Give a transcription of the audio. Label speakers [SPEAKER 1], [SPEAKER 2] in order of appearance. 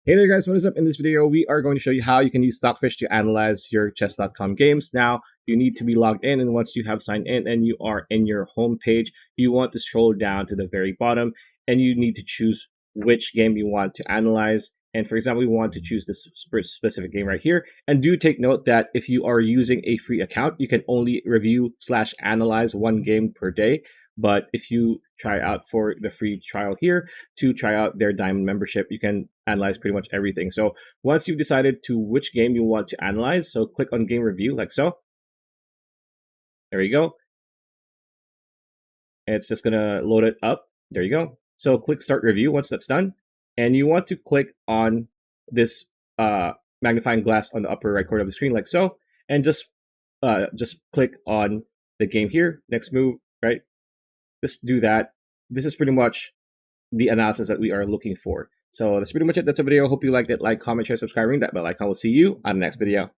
[SPEAKER 1] Hey there guys, what is up? In this video, we are going to show you how you can use Stockfish to analyze your chess.com games. Now, you need to be logged in, and once you have signed in and you are in your home page, you want to scroll down to the very bottom and you need to choose which game you want to analyze. And for example, we want to choose this specific game right here. And do take note that if you are using a free account, you can only review/analyze one game per day. But if you try out for the free trial here to try out their diamond membership, you can analyze pretty much everything. So once you've decided to which game you want to analyze, so click on game review like so. There you go. And it's just gonna load it up. There you go. So click start review once that's done. And you want to click on this magnifying glass on the upper right corner of the screen like so. And just click on the game here. Next move, right? Just do that. This is pretty much the analysis that we are looking for. So that's pretty much it. That's a video. Hope you liked it. Like, comment, share, subscribe, ring that bell icon. We'll see you on the next video.